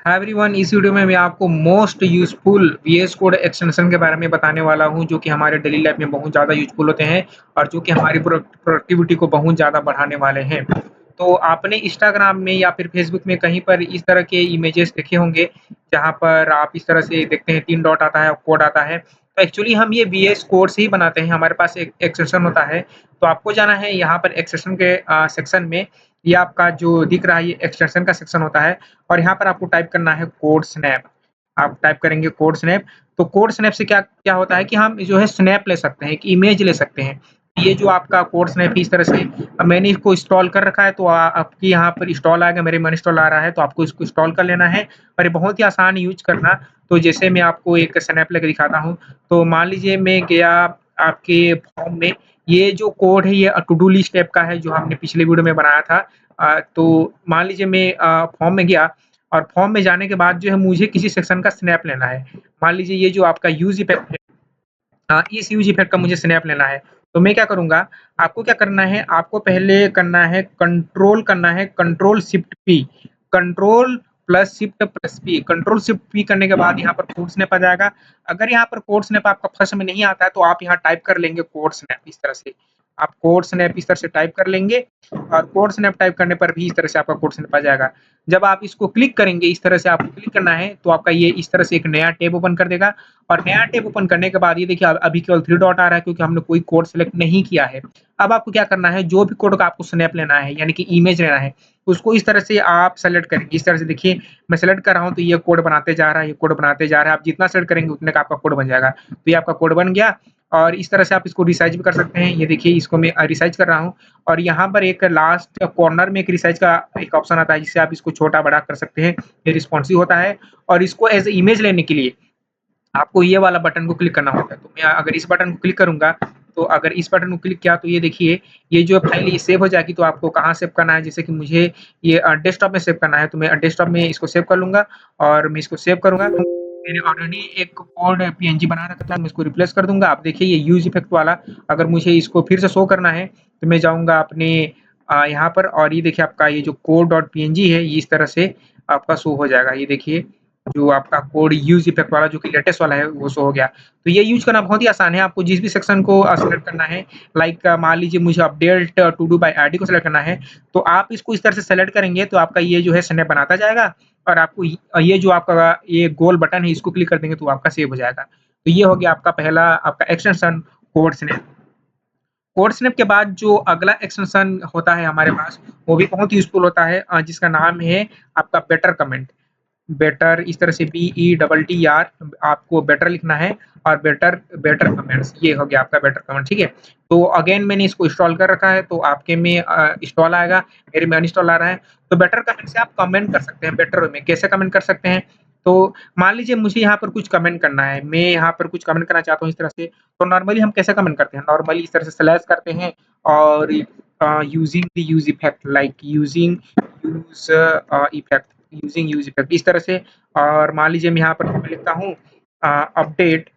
Hi everyone, इस video में मैं आपको most useful VS code extension के बारे में बताने वाला हूं, जो कि हमारे डेली लाइफ में बहुत ज़्यादा यूज़फुल होते हैं और जो कि हमारी प्रोडक्टिविटी को बहुत ज़्यादा बढ़ाने वाले हैं। तो आपने इंस्टाग्राम में या फिर फेसबुक में कहीं पर इस तरह के इमेजेस देखे होंगे, जहां पर आप इस तरह से देखते हैं 3 डॉट आता है और कोड आता है। तो एक्चुअली हम ये वीएस कोड से ही बनाते हैं, हमारे पास एक एक्सटेंशन होता है। तो आपको जाना है यहाँ पर एक्सटेंशन के सेक्शन में। ये आपका जो दिख रहा है ये एक्सटेंशन का सेक्शन होता है और यहाँ पर आपको टाइप करना है कोड स्नैप। आप टाइप करेंगे कोड स्नैप, तो कोड स्नैप से क्या क्या होता है कि हम जो है स्नैप ले सकते हैं, एक इमेज ले सकते हैं। ये जो आपका कोड स्नैप इस तरह से मैंने इसको इंस्टॉल कर रखा है, तो आपके यहाँ पर इंस्टॉल आएगा, मेरे में इंस्टॉल आ रहा है, तो आपको इसको इंस्टॉल कर लेना है और ये बहुत ही आसान यूज़ करना। तो जैसे मैं आपको एक स्नैप लेके दिखाता हूँ, तो मान लीजिए मैं गया आपके फॉर्म में। ये जो कोड है ये टू डू लिस्ट टाइप का है, जो हमने पिछले वीडियो में बनाया था। तो मान लीजिए मैं फॉर्म में गया और फॉर्म में जाने के बाद जो है मुझे किसी सेक्शन का स्नैप लेना है। मान लीजिए ये जो आपका यूज़ इफेक्ट है, इस यूज़ इफेक्ट का मुझे स्नैप लेना है। तो मैं क्या करूँगा, आपको क्या करना है, आपको पहले करना है control shift P, control plus shift plus P, control shift P करने के बाद यहाँ पर कोड स्नैप आ जाएगा। अगर यहाँ पर कोड स्नैप आपका फर्स्ट में नहीं आता है, तो आप यहाँ टाइप कर लेंगे कोड स्नैप इस तरह से। आप कोड स्नैप इस तरह से टाइप कर लेंगे और कोड स्नैप टाइप करने पर भी इस तरह से आपका कोड स्नैप आ जाएगा। जब आप इसको क्लिक करेंगे, इस तरह से आपको क्लिक करना है, तो आपका ये इस तरह से एक नया टैब ओपन कर देगा और नया टैब ओपन करने के बाद ये देखिए अभी केवल 3 डॉट आ रहा है, क्योंकि हमने कोई कोड सेलेक्ट नहीं किया है। अब आपको क्या करना है, जो भी कोड का आपको स्नैप लेना है यानी कि इमेज लेना है, उसको इस तरह से आप सेलेक्ट करेंगे। इस तरह से देखिए मैं सेलेक्ट कर रहा हूँ, तो ये कोड बनाते जा रहा है, ये कोड बनाते जा रहा है। आप जितना सेलेक्ट करेंगे उतने का आपका कोड बन जाएगा। तो ये आपका कोड बन गया और इस तरह से आप इसको रिसाइज़ भी कर सकते हैं। ये देखिए इसको मैं रिसाइज़ कर रहा हूँ और यहाँ पर एक लास्ट कॉर्नर में एक रिसाइज़ का एक ऑप्शन आता है, जिससे आप इसको छोटा-बड़ा कर सकते हैं। ये रिस्पॉन्सिव होता है और इसको एज़ इमेज लेने के लिए आपको ये वाला बटन को क्लिक करना होता है। तो मैं अगर इस बटन को क्लिक करूँगा, तो अगर इस बटन को क्लिक किया, तो ये देखिए ये जो फाइल ये सेव हो जाएगी। तो आपको कहाँ सेव करना है, जैसे कि मुझे ये डेस्कटॉप में सेव करना है, तो मैं डेस्कटॉप में इसको सेव कर लूँगा और मैं इसको सेव करूँगा। तो मैंने ऑलरेडी एक कोड पीएनजी बना रखा था, मैं इसको रिप्लेस कर दूँगा। आप देखिए ये यूज़ इफेक्ट वाला, अगर मुझे इसको फिर से शो करना है, तो मैं जाऊँगा अपने यहाँ पर और ये देखिए आपका ये जो कोड डॉट पीएनजी है, ये इस तरह से आपका शो हो जाएगा। ये देखिए जो आपका कोड यूज़ इफेक्ट वाला जो कि लेटेस्ट वाला है वो शो हो गया। तो ये यूज़ करना बहुत ही आसान है, आपको जिस भी सेक्शन को सेलेक्ट करना है, लाइक मान लीजिए मुझे update to do by ID को सेलेक्ट करना है, तो आप इसको इस तरह से सेलेक्ट करेंगे, तो आपका ये जो है स्नैप बनाता जाएगा और आपको ये जो आपका ये गोल बटन है इसको क्लिक कर देंगे, तो आपका सेव हो जाएगा। तो ये हो गया आपका पहला आपका extension code snap. Code snap के बाद जो अगला एक्सटेंशन होता है हमारे पास, वो भी बहुत यूज़फुल होता है, जिसका नाम है आपका बेटर कमेंट। बेटर इस तरह से BETTER आपको बेटर लिखना है और बेटर बेटर कमेंट्स, ये हो गया आपका बेटर कमेंट, ठीक है। तो अगेन मैंने इसको इंस्टॉल कर रखा है, तो आपके में इंस्टॉल आएगा, मेरे में अनइंस्टॉल आ रहा है। तो बेटर कमेंट से आप कमेंट कर सकते हैं बेटर वे में। कैसे कमेंट कर सकते हैं, तो मान लीजिए मुझे यहाँ पर कुछ कमेंट करना है, मैं यहाँ पर कुछ कमेंट करना चाहता हूँ इस तरह से। तो नॉर्मली हम कैसे कमेंट करते हैं, नॉर्मली इस तरह से स्लैश करते हैं और using the use effect, like using use effect, using use effect इस तरह से। और मान लीजिए मैं यहाँ पर मैं लिखता हूँ update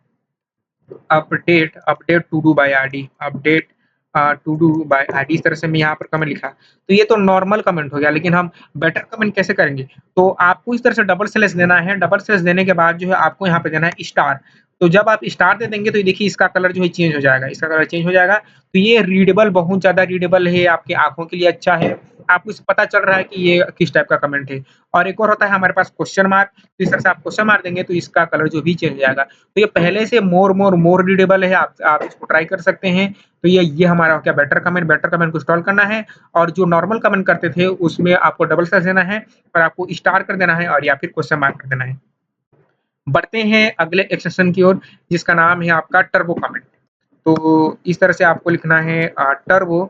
update update to do by ID, update to do by ID, इस तरह से मैं यहाँ पर कमेंट लिखा। तो ये तो नॉर्मल कमेंट हो गया, लेकिन हम बेटर कमेंट कैसे करेंगे, तो आपको इस तरह से डबल स्लैश देना है। डबल स्लैश देने के बाद जो है आपको यहाँ पे देना है स्टार। तो जब आप स्टार दे देंगे, तो ये देखिए इसका कलर जो है चेंज हो जाएगा, इसका कलर चेंज हो जाएगा। तो ये रीडेबल, बहुत ज़्यादा रीडेबल है, आपकी आँखों के लिए अच्छा है। आपको इससे पता चल रहा है कि ये किस टाइप का कमेंट है। और एक और होता है हमारे पास क्वेश्चन मार्क, तो इस तरह से आप क्वेश्चन मार्क देंगे, तो इसका कलर जो भी चेंज हो जाएगा। तो ये पहले से मोर रीडेबल है, आप इसको ट्राई कर सकते हैं। तो ये हमारा हो गया बेटर कमेंट को इंस्टॉल करना है और जो नॉर्मल कमेंट करते थे उसमें आपको डबल स्लैश देना है और आपको स्टार कर देना है और या फिर क्वेश्चन मार्क कर देना है। बढ़ते हैं अगले एक्सटेंशन की ओर, जिसका नाम है आपका टर्बो कमेंट। तो इस तरह से आपको लिखना है टर्बो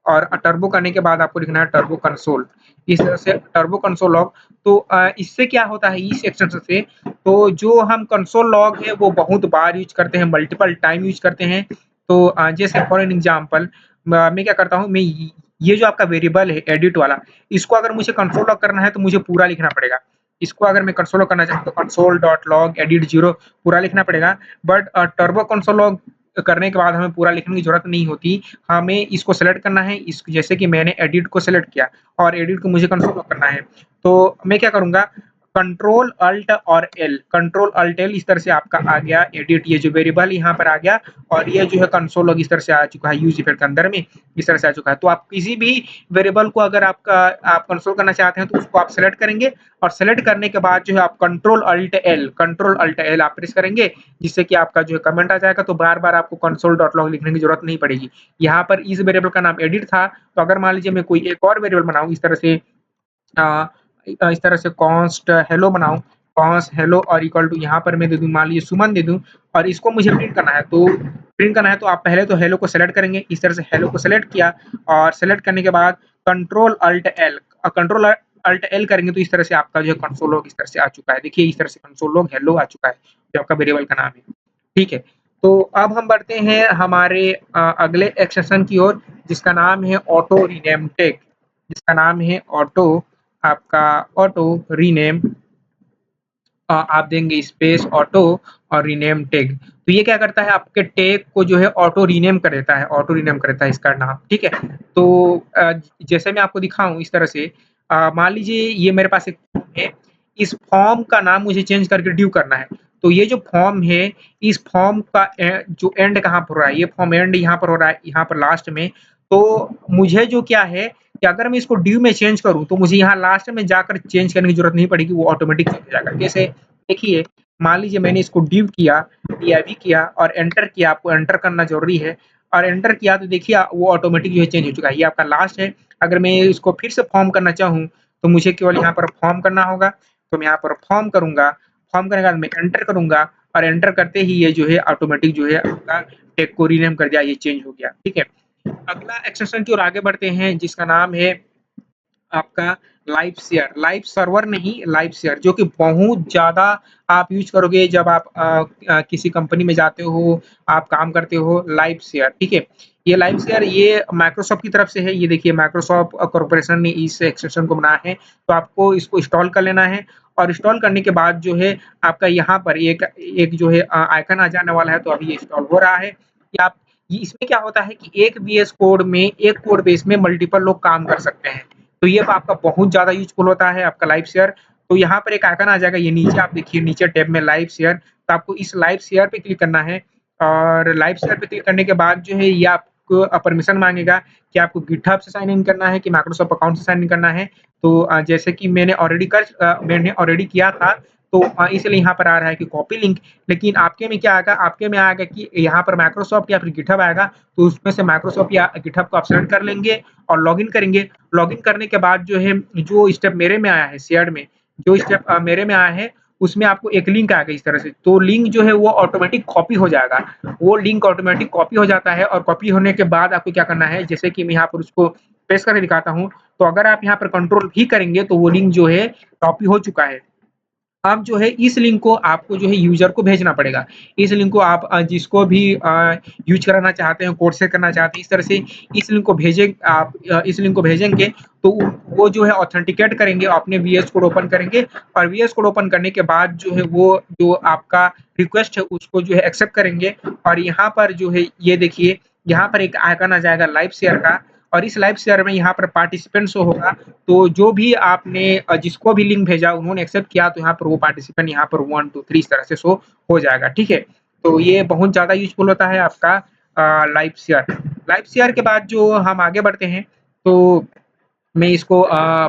और टर्बो करने के बाद आपको लिखना है टर्बो कंसोल। इस तरह से टर्बो कंसोल लॉग। तो इससे क्या होता है इस एक्सटेंशन से, तो जो हम कंसोल लॉग है वो बहुत बार यूज़ करते हैं, मल्टीपल टाइम यूज़ करते हैं। तो जैसे फॉर एन एग्ज़ाम्पल मैं क्या करता हूँ, मैं ये जो आपका वेरिएबल है एडिट वाला, इसको अगर मुझे कंसोल लॉग करना है तो मुझे पूरा लिखना पड़ेगा। इसको अगर मैं कंसोल लॉग करना चाहूँ तो कंसोल डॉट लॉग एडिट 0 पूरा लिखना पड़ेगा। बट टर्बो कंसोल लॉग करने के बाद हमें पूरा लिखने की ज़रूरत नहीं होती। हमें इसको सेलेक्ट करना है, इस जैसे कि मैंने एडिट को सेलेक्ट किया और एडिट को मुझे कंसोल लॉग करना है। तो मैं क्या करूँगा, कंट्रोल अल्ट और एल, कंट्रोल अल्ट एल इस तरह से आपका आ गया एडिट, ये जो वेरिएबल यहाँ पर आ गया और ये जो है कंसोल लॉग इस तरह से आ चुका है, यूज इफेक्ट के अंदर में इस तरह से आ चुका है। तो आप किसी भी वेरिएबल को अगर आप कंसोल करना चाहते हैं तो उसको आप सेलेक्ट करेंगे और सेलेक्ट करने के बाद जो है आप कंट्रोल अल्ट एल आप प्रेस करेंगे, जिससे कि आपका जो है कमेंट आ जाएगा, तो बार बार आपको कंसोल डॉट लॉग लिखने की जरूरत नहीं पड़ेगी। यहाँ पर इस वेरिएबल का नाम एडिट था, तो अगर मान लीजिए मैं कोई एक और वेरिएबल बनाऊं इस तरह से अ, इस तरह से कॉन्स्ट हेलो बनाऊँ, कॉन्स्ट हेलो और इक्वल टू यहाँ पर मैं दे दूँ मान लीजिए सुमन दे दूँ और इसको मुझे प्रिंट करना है तो आप पहले तो हेलो को सेलेक्ट करेंगे, इस तरह से हेलो को सेलेक्ट किया और सेलेक्ट करने के बाद control alt L control alt L करेंगे तो इस तरह से आपका जो है कंसोल लॉग इस तरह से आ चुका है। देखिए इस तरह से कंसोल लॉग हेलो आ चुका है, जो आपका वेरिएबल का नाम है। ठीक है, तो अब हम बढ़ते हैं हमारे अगले एक्सटेंशन की ओर, जिसका नाम है ऑटो रीनेम टैग, जिसका नाम है आपका ऑटो रीनेम, आप देंगे स्पेस ऑटो और रीनेम टैग। तो ये क्या करता है, आपके टैग को जो है ऑटो रीनेम कर देता है, ऑटो रीनेम कर देता है इसका नाम। ठीक है, तो जैसे मैं आपको दिखाऊं इस तरह से मान लीजिए ये मेरे पास एक फॉर्म है, इस फॉर्म का नाम मुझे चेंज करके ड्यू करना है। तो ये जो फॉर्म है, इस फॉर्म का जो एंड कहाँ पर हो रहा है, ये फॉर्म एंड यहाँ पर हो रहा है, यहाँ पर लास्ट में। तो मुझे जो क्या है कि अगर मैं इसको ड्यू में चेंज करूँ तो मुझे यहाँ लास्ट में जाकर चेंज करने की जरूरत नहीं पड़ेगी, वो ऑटोमेटिक चेंज हो जाएगा। कैसे, देखिए मान लीजिए मैंने इसको ड्यू किया, डीआईवी किया और एंटर किया, आपको एंटर करना जरूरी है और एंटर किया तो देखिए वो ऑटोमेटिक जो है चेंज हो चुका है, ये आपका लास्ट है। अगर मैं इसको फिर से फॉर्म करना चाहूँ तो मुझे केवल यहाँ पर फॉर्म करना होगा, तो मैं यहाँ पर फॉर्म करूंगा, फॉर्म करने के बाद मैं एंटर करूंगा और एंटर करते ही ये जो है ऑटोमेटिक जो है आपका टेक को रीनेम कर दिया, ये चेंज हो गया। ठीक है, अगला एक्सटेंशन की ओर आगे बढ़ते हैं, जिसका नाम है आपका लाइव सर्वर नहीं, लाइव शेयर, जो कि बहुत ज़्यादा आप यूज़ करोगे जब आप किसी कंपनी में जाते हो, आप काम करते हो, लाइव शेयर। ठीक है, ये लाइव शेयर ये माइक्रोसॉफ्ट की तरफ से है, ये देखिए माइक्रोसॉफ्ट कॉर्पोरेशन ने इस एक्सटेंशन को बनाया है, तो आपको इसको इंस्टॉल कर लेना है और इंस्टॉल करने के बाद जो है आपका यहाँ पर एक एक जो है आइकन आ जाने वाला है, तो अभी ये इंस्टॉल हो रहा है। कि आप इसमें क्या होता है कि एक वीएस कोड में, एक कोड बेस में मल्टीपल लोग काम कर सकते हैं। तो ये आपका बहुत ज़्यादा यूज़फुल होता है आपका लाइव शेयर। तो यहाँ पर एक आइकन आ जाएगा, ये नीचे आप देखिए नीचे टैब में लाइव शेयर, तो आपको इस लाइव शेयर पे क्लिक करना है और लाइव शेयर पे क्लिक करने के बाद जो है ये आपको परमिशन माँगेगा कि आपको गिटहब से साइन इन करना है कि माइक्रोसॉफ्ट अकाउंट से साइन इन करना है। तो जैसे कि मैंने ऑलरेडी किया था, तो इसलिए यहाँ पर आ रहा है कि कॉपी लिंक। लेकिन आपके में क्या आएगा, आपके में आएगा कि यहाँ पर माइक्रोसॉफ्ट या फिर गिटहब आएगा, तो उसमें से माइक्रोसॉफ्ट या गिटहब को आप सेलेक्ट कर लेंगे और लॉगिन करेंगे। लॉगिन करने के बाद जो है जो स्टेप मेरे में आया है शेयर्ड में, जो स्टेप मेरे में आया है उसमें आपको एक लिंक आएगा इस तरह से, तो लिंक जो है वो ऑटोमेटिक कॉपी हो जाएगा। वो लिंक ऑटोमेटिक कॉपी हो जाता है और कॉपी होने के बाद आपको क्या करना है, जैसे कि मैं यहाँ पर उसको पेस्ट करके दिखाता हूँ, तो अगर आप यहाँ पर कंट्रोल भी करेंगे तो वो लिंक जो है कॉपी हो चुका है। अब जो है इस लिंक को आपको जो है यूज़र को भेजना पड़ेगा। इस लिंक को आप जिसको भी यूज़ कराना चाहते हैं, कोर्स से करना चाहते हैं, इस तरह से इस लिंक को भेजें आप इस लिंक को भेजेंगे तो वो जो है ऑथेंटिकेट करेंगे, अपने वीएस कोड ओपन करेंगे और वीएस कोड ओपन करने के बाद जो है वो जो आपका रिक्वेस्ट है उसको जो है एक्सेप्ट करेंगे और यहाँ पर जो है ये देखिए, यहाँ पर एक आइकन आ जाएगा लाइव शेयर का और इस लाइव शेयर में यहाँ पर पार्टिसिपेंट शो होगा। तो जो भी आपने जिसको भी लिंक भेजा उन्होंने एक्सेप्ट किया तो यहाँ पर वो पार्टिसिपेंट यहाँ पर 1 2 3 इस तरह से शो हो जाएगा। ठीक है, तो ये बहुत ज़्यादा यूज़फुल होता है आपका लाइव शेयर। लाइव शेयर के बाद जो हम आगे बढ़ते हैं, तो मैं इसको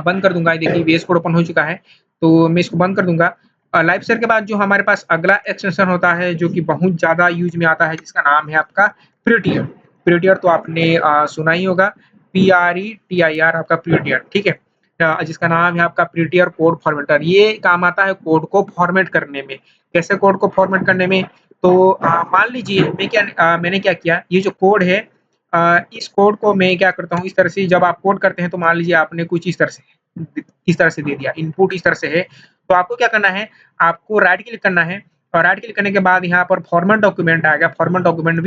बंद कर दूँगा। देखिए वीएस कोड ओपन हो चुका है, तो मैं इसको बंद कर दूँगा। लाइव शेयर के बाद जो हमारे पास अगला एक्सटेंशन होता है जो कि बहुत ज़्यादा यूज़ में आता है, जिसका नाम है आपका प्रीटियर। प्रीटियर तो आपने सुना ही होगा, PRETIR आपका प्रीटियर। ठीक है, जिसका नाम है आपका प्रीटियर कोड फॉर्मेटर। ये काम आता है कोड को फॉर्मेट करने में। कैसे कोड को फॉर्मेट करने में, तो मान लीजिए मैंने क्या किया, ये जो कोड है इस कोड को मैं क्या करता हूँ, इस तरह से जब आप कोड करते हैं तो मान लीजिए आपने कुछ इस तरह से दे दिया, इनपुट इस तरह से है, तो आपको क्या करना है, आपको राइट क्लिक करना है और राइट क्लिक करने के बाद यहाँ पर फॉर्मेट डॉक्यूमेंट आएगा, फॉर्मेट डॉक्यूमेंट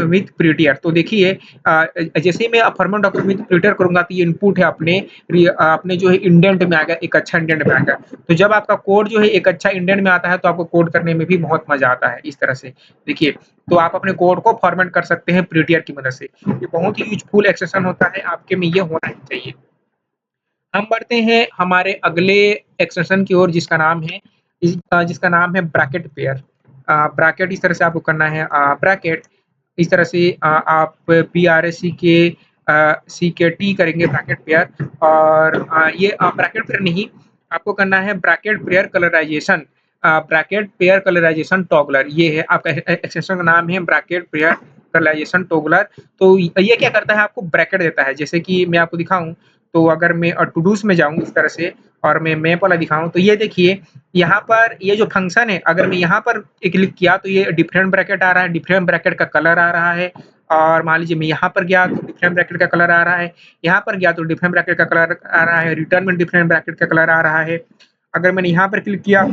विथ प्रीटियर। तो देखिए जैसे ही मैं फॉर्मेट डॉक्यूमेंट विथ प्रीटियर करूँगा तो ये इनपुट है अपने जो है इंडेंट में आएगा, एक अच्छा इंडेंट में आएगा। तो जब आपका कोड जो है एक अच्छा इंडेंट में आता है तो आपको कोड करने में भी बहुत मज़ा आता है इस तरह से। देखिए, तो आप अपने कोड को फॉर्मेट कर सकते हैं प्रीटियर की मदद से। ये बहुत ही यूज़फुल एक्सटेंशन होता है, आपके में ये होना ही चाहिए। हम बढ़ते हैं हमारे अगले एक्सटेंशन की ओर जिसका नाम है ब्रैकेट पेयर। ब्रैकेट इस तरह से आपको करना है ब्रैकेट इस तरह से आप BRACK करेंगे ब्रैकेट पेयर और ये ब्रैकेट पेयर नहीं आपको करना है bracket pair colorization bracket pair colorization toggler ये है आपका एक्सटेंशन का नाम है ब्रैकेट पेयर कलराइजेशन टॉगलर। तो ये क्या करता है आपको ब्रैकेट देता है जैसे कि मैं आपको दिखाऊं तो अगर मैं टू डूज़ में जाऊँ इस तरह से और मैं मैप वाला दिखाऊँ तो ये देखिए यहाँ पर ये जो फंक्शन है अगर मैं यहाँ पर क्लिक किया तो ये डिफरेंट ब्रैकेट आ रहा है, डिफरेंट ब्रैकेट का कलर आ रहा है और मान लीजिए मैं यहाँ पर गया तो डिफरेंट ब्रैकेट का कलर आ रहा है, यहाँ पर गया तो डिफरेंट ब्रैकेट का कलर आ रहा है, रिटर्न में डिफरेंट ब्रैकेट का कलर आ रहा है। अगर मैंने यहाँ पर क्लिक किया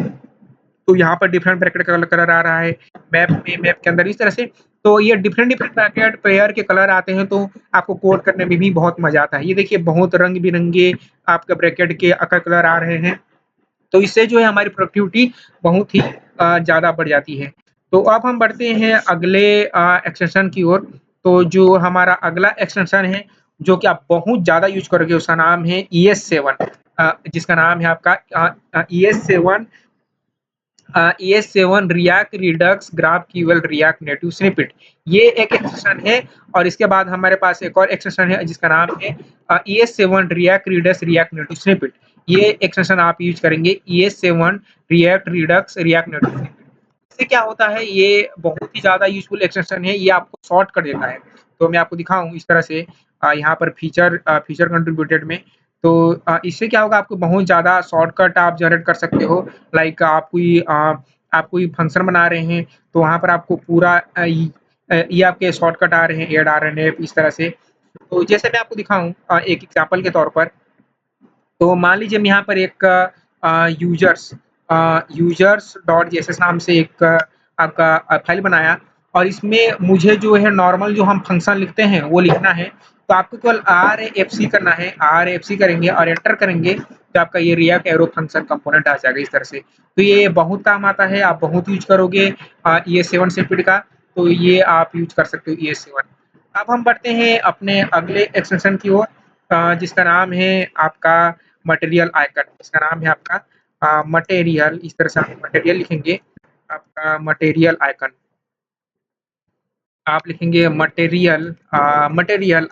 तो यहाँ पर डिफरेंट ब्रैकेट का कलर आ रहा है मैप के अंदर इस तरह से। तो ये डिफरेंट डिफरेंट ब्रैकेट पेयर के कलर आते हैं तो आपको कोड करने में भी बहुत मजा आता है। ये देखिए बहुत रंग बिरंगे आपके ब्रैकेट के कलर आ रहे हैं तो इससे जो है हमारी प्रोडक्टिविटी बहुत ही ज़्यादा बढ़ जाती है। तो अब हम बढ़ते हैं अगले एक्सटेंशन की ओर। तो जो हमारा अगला एक्सटेंशन है जो कि आप बहुत ज़्यादा यूज़ करोगे उसका नाम है ES7 जिसका नाम है आपका ES7 ES7 react Redux graph QL react native snippet ये एक एक्सटेंशन है और इसके बाद हमारे पास एक और एक्सटेंशन है जिसका नाम है ES7 react Redux react native snippet ये एक्सटेंशन आप यूज करेंगे ES7 react Redux react native snippet. इससे क्या होता है ये बहुत ही ज़्यादा यूज़फुल एक्सटेंशन है, ये आपको सॉर्ट कर देता है। तो मैं आपको दिखाऊँ इस तरह से यहाँ पर फीचर कंट्रीब्यूटेड में तो इससे क्या होगा आपको बहुत ज़्यादा शॉर्टकट आप जनरेट कर सकते हो। लाइक आप कोई फंक्शन बना रहे हैं तो वहाँ पर आपको पूरा ये आपके शॉर्टकट आ रहे हैं, ऐड आ रहे हैं इस तरह से। तो जैसे मैं आपको दिखाऊँ एक एग्ज़ाम्पल के तौर पर तो मान लीजिए मैं यहाँ पर एक यूजर्स यूजर्स डॉट जेएसएस नाम से एक आपका फाइल बनाया और इसमें मुझे जो है नॉर्मल जो हम फंक्शन लिखते हैं वो लिखना है। तो आपको केवल RAFC करना है, RAFC करेंगे और एंटर करेंगे तो आपका ये रिएक्ट एरो फंक्शन कंपोनेंट आ जाएगा इस तरह से। तो ये बहुत काम आता है, आप बहुत यूज़ करोगे ये 7 स्पीड का, तो ये आप यूज़ कर सकते हो ये 7। अब हम बढ़ते हैं अपने अगले एक्सटेंशन की ओर जिसका नाम है आपका मटेरियल आइकन इसका नाम है आपका मटेरियल इस तरह से आप मटेरियल लिखेंगे आपका आप लिखेंगे मटेरियल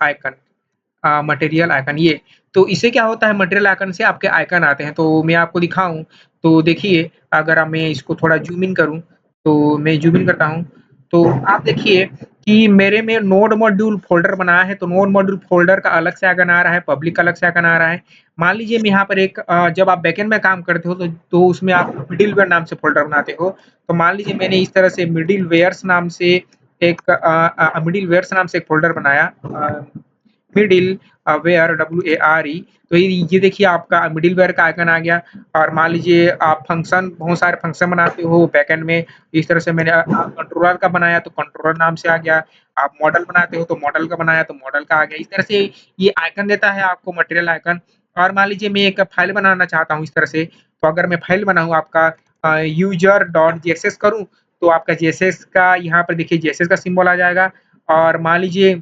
आइकन ये। तो इससे क्या होता है मटेरियल आइकन से आपके आइकन आते हैं। तो मैं आपको दिखाऊँ तो देखिए अगर मैं इसको थोड़ा ज़ूम इन करूँ, तो मैं ज़ूम इन करता हूँ, तो आप देखिए कि मेरे में नोड मॉड्यूल फ़ोल्डर बनाया है, तो नोड मॉड्यूल फ़ोल्डर का अलग से आइकन आ रहा है, पब्लिक का अलग से आइकन आ रहा है। मान लीजिए मैं यहाँ पर जब आप बैकएंड में काम करते हो तो उसमें आप मिडलवेयर नाम से फ़ोल्डर बनाते हो। तो मान लीजिए मैंने इस तरह से मिडलवेयर्स नाम से एक फ़ोल्डर बनाया मिडिल वेयर WARE तो ये देखिए आपका मिडलवेयर का आइकन आ गया और मान लीजिए आप बहुत सारे फंक्शन बनाते हो बैकएंड में इस तरह से मैंने कंट्रोलर का बनाया तो कंट्रोलर नाम से आ गया। आप मॉडल बनाते हो तो मॉडल का बनाया तो मॉडल का आ गया। इस तरह से ये आइकन देता है आपको मटेरियल आइकन। और मान लीजिए मैं एक फाइल बनाना चाहता हूँ इस तरह से, तो अगर मैं फाइल बनाऊँ आपका यूजर डॉट जेएसएस करूँ तो आपका जेएसएस का यहाँ पर देखिए जेएसएस का सिंबल आ जाएगा और मान लीजिए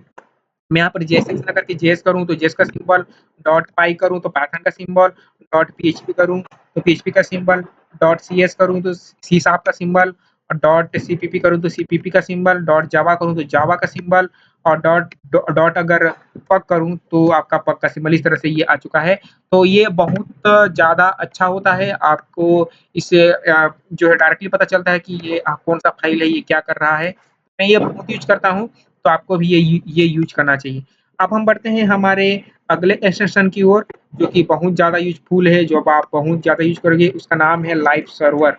मैं यहाँ पर जेएसएस ना करके जेएस करूँ तो जेएस का सिंबल, डॉट पाई करूँ तो पाइथन का सिंबल, डॉट पीएचपी करूँ तो पीएचपी का सिंबल, डॉट सीएस करूँ तो सी शार्प का सिंबल और डॉट सीपीपी करूँ तो सीपीपी का सिंबल, डॉट जावा करूँ तो जावा का सिंबल और डॉट अगर पग करूँ तो आपका पग का सिंबल इस तरह से ये आ चुका है। तो ये बहुत ज़्यादा अच्छा होता है, आपको इससे जो है डायरेक्टली पता चलता है कि ये कौन-सा फाइल है, ये क्या कर रहा है। मैं ये बहुत यूज़ करता हूँ, तो आपको भी ये यूज़ करना चाहिए। अब हम बढ़ते हैं हमारे अगले एक्सटेंशन की ओर, जो कि बहुत ज़्यादा यूज़फुल है, जो अब आप बहुत ज़्यादा यूज़ करोगे, उसका नाम है लाइव सर्वर।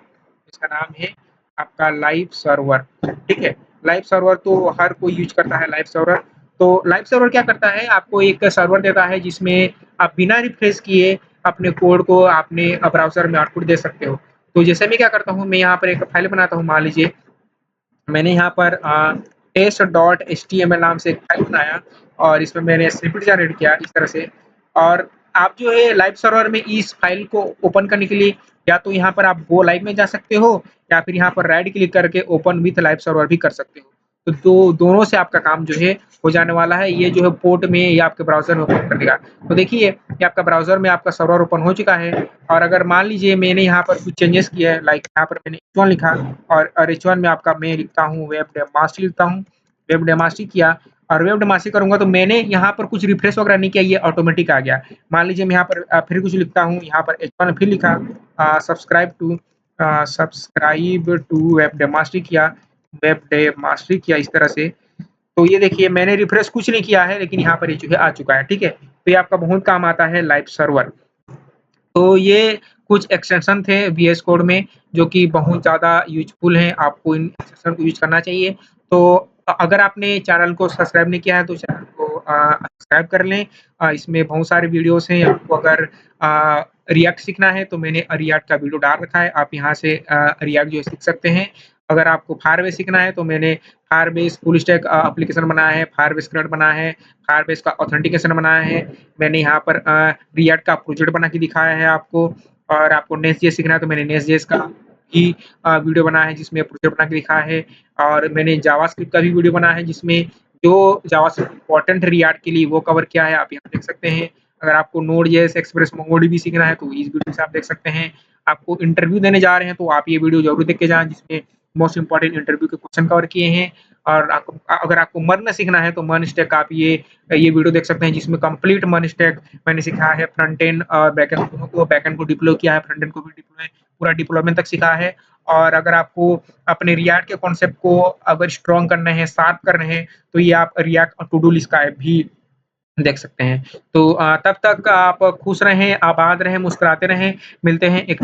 इसका नाम है आपका लाइव सर्वर, ठीक है? लाइव सर्वर तो हर कोई यूज़ करता है लाइव सर्वर। तो लाइव सर्वर क्या करता है, आपको एक सर्वर देता है जिसमें आप बिना रिफ्रेश किए अपने कोड को अपने ब्राउज़र में आउटपुट दे सकते हो। तो जैसे मैं क्या करता हूँ, मैं यहाँ पर एक फाइल बनाता हूँ, मान लीजिए मैंने यहाँ पर test.html नाम से एक फाइल बनाया और इसमें मैंने स्निपेट जनरेट किया इस तरह से। और आप जो है लाइव सर्वर में इस फाइल को ओपन करने के लिए या तो यहाँ पर आप गो लाइव में जा सकते हो या फिर यहाँ पर राइट क्लिक करके ओपन विथ लाइव सर्वर भी कर सकते हो। तो दो दोनों से आपका काम जो है हो जाने वाला है। ये जो है पोर्ट में या आपके ब्राउज़र में ओपन कर देगा। तो देखिए कि आपका ब्राउज़र में आपका सर्वर ओपन हो चुका है और अगर मान लीजिए मैंने यहाँ पर कुछ चेंजेस किया है, लाइक यहाँ पर मैंने H1 लिखा और H1 में आपका मैं लिखता हूँ वेबडेमास्टी लिखता हूँ, वेबडेमास्टी किया और वेबडेमास्टी करूँगा तो मैंने यहाँ पर कुछ रिफ्रेश वगैरह नहीं किया, ये ऑटोमेटिक आ गया। मान लीजिए मैं यहाँ पर फिर कुछ लिखता हूँ, यहाँ पर H1 फिर लिखा सब्सक्राइब टू वेबडेमास्टी किया, वेबडेमास्टी किया इस तरह से। तो ये देखिए मैंने रिफ्रेश कुछ नहीं किया है लेकिन यहाँ पर ये जो है आ चुका है, ठीक है? तो ये आपका बहुत काम आता है लाइव सर्वर। तो ये कुछ एक्सटेंशन थे वीएस कोड में जो कि बहुत ज़्यादा यूज़फुल हैं, आपको इन एक्सटेंशन को यूज़ करना चाहिए। तो अगर आपने चैनल को सब्सक्राइब नहीं किया है तो चैनल को सब्सक्राइब कर लें। इसमें बहुत सारे वीडियोज़ हैं, आपको अगर रिएक्ट सीखना है तो मैंने रिएक्ट का वीडियो डाल रखा है, आप यहाँ से रिएक्ट जो है सीख सकते हैं। अगर आपको फायरबेस सीखना है तो मैंने फायरबेस फुल स्टैक एप्लीकेशन बनाया है, फायरबेस स्क्रिप्ट बनाया है, फायरबेस का ऑथेंटिकेशन बनाया है। मैंने यहाँ पर रिएक्ट का प्रोजेक्ट बना के दिखाया है आपको और आपको नेस्ट.जेएस सीखना है तो मैंने नेस्ट.जेएस का भी वीडियो बनाया है जिसमें प्रोजेक्ट बना के दिखाया है और मैंने जावास्क्रिप्ट का भी वीडियो बनाया है जिसमें जो जावास्क्रिप्ट इम्पोर्टेंट है रिएक्ट के लिए वो कवर किया है, आप यहाँ देख सकते हैं। अगर आपको नोड.जेएस, एक्सप्रेस, मोंगोडीबी सीखना है तो इस वीडियो से आप देख सकते हैं। आपको इंटरव्यू देने जा रहे हैं तो आप ये वीडियो ज़रूर देख के जाएँ जिसमें मोस्ट इम्पोर्टेंट इंटरव्यू के क्वेश्चन कवर किए हैं और अगर आपको मर्न सीखना है तो मर्न स्टैक आप ये वीडियो देख सकते हैं जिसमें कंप्लीट मर्न स्टैक मैंने सिखाया है, फ्रंट एंड और बैक एंड दोनों को, बैक एंड को डिप्लॉय किया है, फ्रंट एंड को भी डिप्लॉय पूरा डिप्लॉयमेंट तक सिखाया है। और अगर आपको अपने रिएक्ट के कॉन्सेप्ट को अगर स्ट्रॉन्ग करने हैं, शार्प करने हैं तो ये आप रिएक्ट टू डू लिस्ट का ऐप भी देख सकते हैं। तो तब तक आप खुश रहें, आबाद रहें, मुस्कुराते रहें। मिलते हैं एक